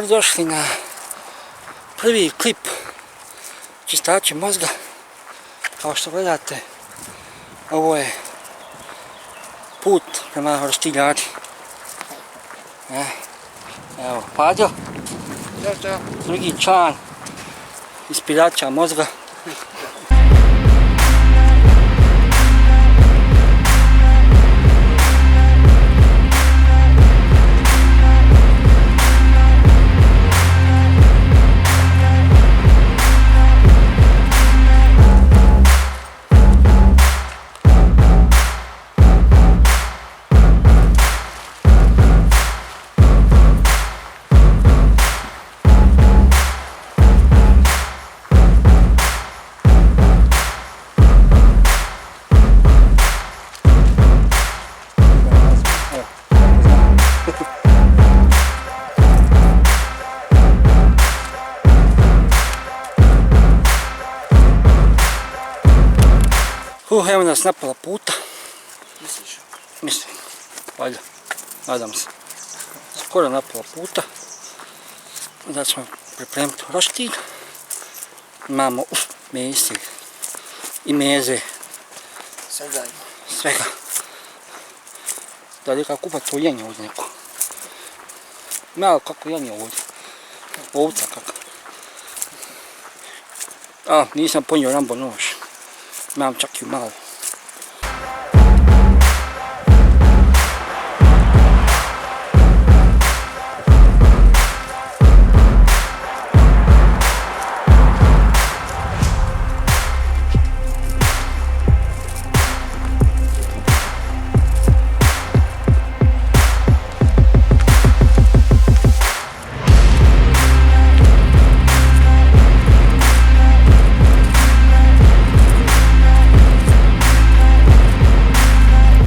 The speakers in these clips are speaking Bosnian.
Dobrodošli na prvi klip čistači mozga. Kao što gledate, ovo je put prema Roštiljani. Evo, Pađo, drugi član ispirača mozga. Evo nas na pola puta. Misliš? Mislim, valjda, nadam se. Skoro na pola puta. Da ćemo pripremiti roštilj. Imamo mesi i meze. Svega. Da li kako kupati uljenje ovdje neko? Malo kako uljenje ovdje. Ovca kako. Nisam ponio Rambo nož. Imam čak i malo.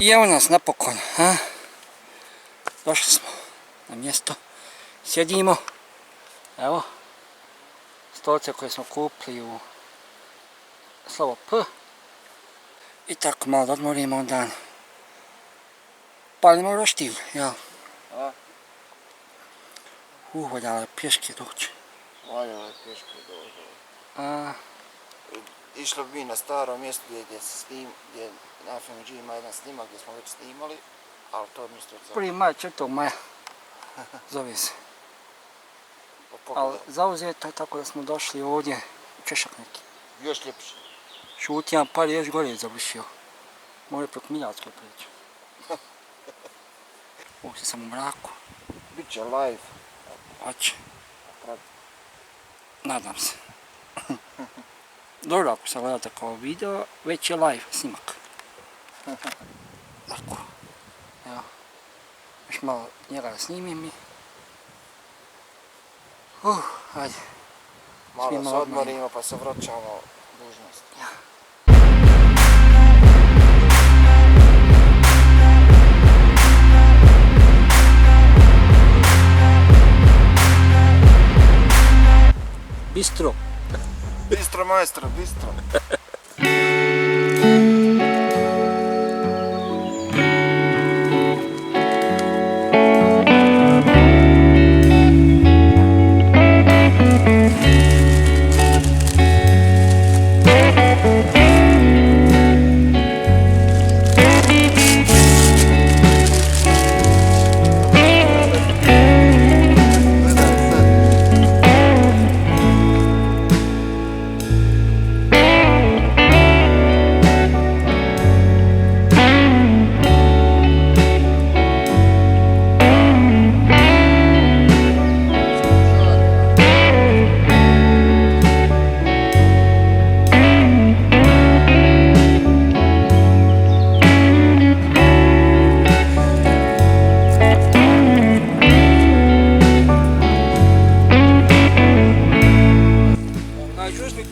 I evo nas napokon, došli smo na mjesto, sjedimo, evo, stolice koje smo kupili u slovo P i tako malo odmorimo dan, palimo roštilj, jel? Valjalo pješke doći. Valjalo pješke doći. Išli bi na staro mjesto gdje na FMG ima jedan snimak gdje smo već snimali, ali to mjesto... 1. maja, 4. maja, zove se. Ali zauzeto je tako da smo došli ovdje u Češak neki. Još ljepše. Šutjan par još gore završio. More preko Miljacko preći. Ovdje sam u mraku. Biće live. Hoće. Nadam se. Dobro, ako se gledate kao video, već je live snimak. Tako. Evo. Još malo njega da snimim i... Ajde. Malo se odmorimo pa se vraćamo dužnost. Ja. Bistro. Bistro maestro, bistro.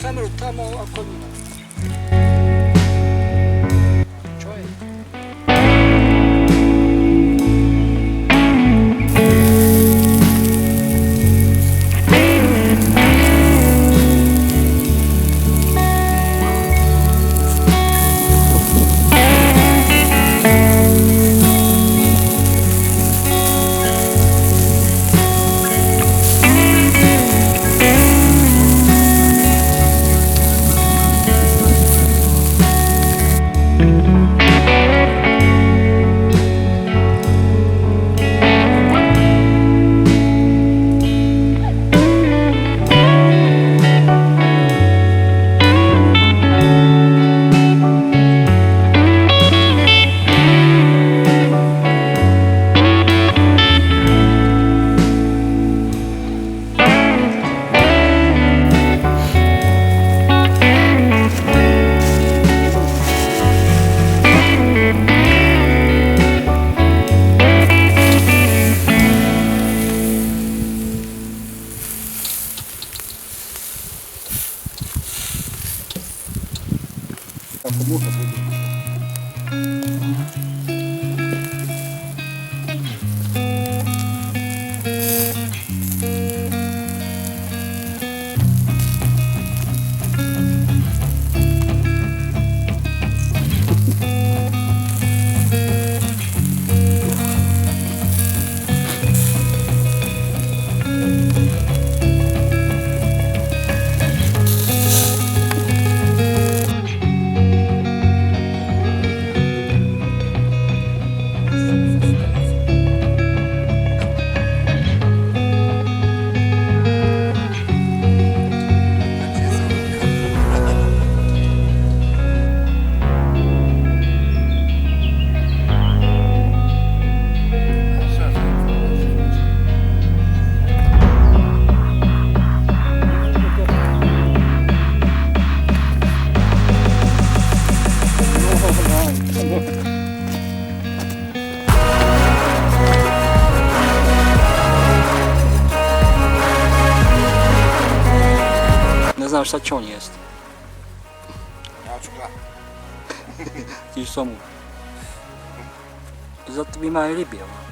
Kameru tamo ako nima. Čovjek. ako muha budu. Ne znam šta će on jest. Ja ću gledati. Ti samo. Zato bi ima i ribi ovo.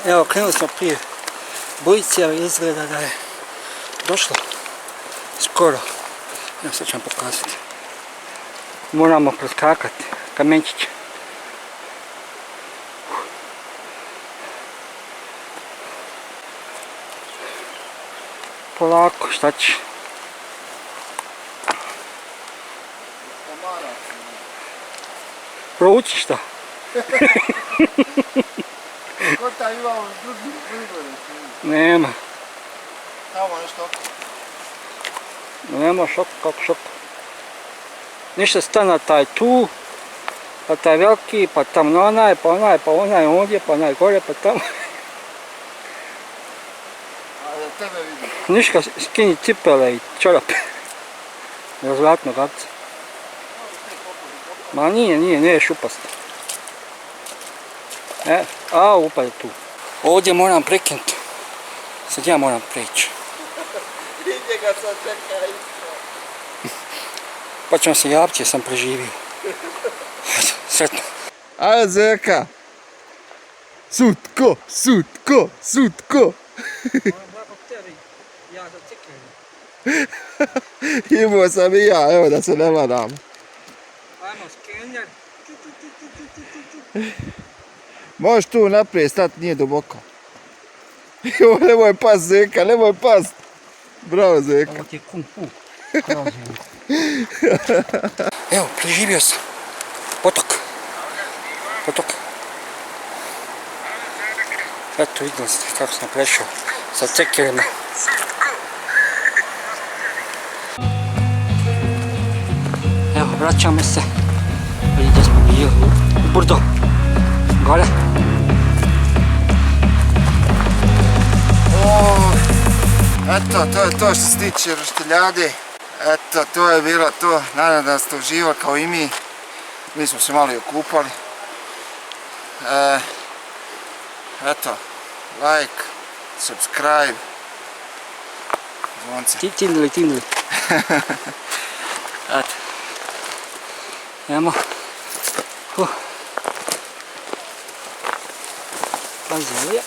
Evo, krenuli smo prije bojice, ali izgleda da je došlo skoro. Evo, sad ću vam pokazati. Moramo preskakati kamenčiće. Polako, šta će? Prouči šta? Ko taj imao drugi prigode? Nema. Tamo nešto oko. Nema šok, kako šok. Ništa stana taj tu, pa taj veliki, pa tam onaj, pa onaj ondje, pa onaj gore, pa tamo. A da tebe vidim. Ništa, skini cipele i čarape. Razvratno gabca. Ma nije šupast. Upade tu. Ovdje moram prekinuti. Sad ja moram preći. Ide ga sad čeka isto. Pa ću vam se javiti jer sam preživio. Sretno. Ajde Zeka. Sutko. Imao sam i ja, evo da se ne vadam. Ajmo skener. Možeš tu naprijed stati, nije duboko. Nemoj past Zeka, nemoj past. Bravo Zeka. Ovo ti je kung fu. Evo, preživio sam. Potok. Eto, vidjeli ste kako sam prešao sa cekerima. Evo, vraćamo se. Vidite smo bili u brdo. Gore. Eto, to je to što se tiče Roštiljade. Eto, to je bilo to. Nadam da ste uživali kao i mi. Mi smo se malo i okupali. Eto, like, subscribe, zvonce. Tindili. Eto. Idemo. Pazi ovdje.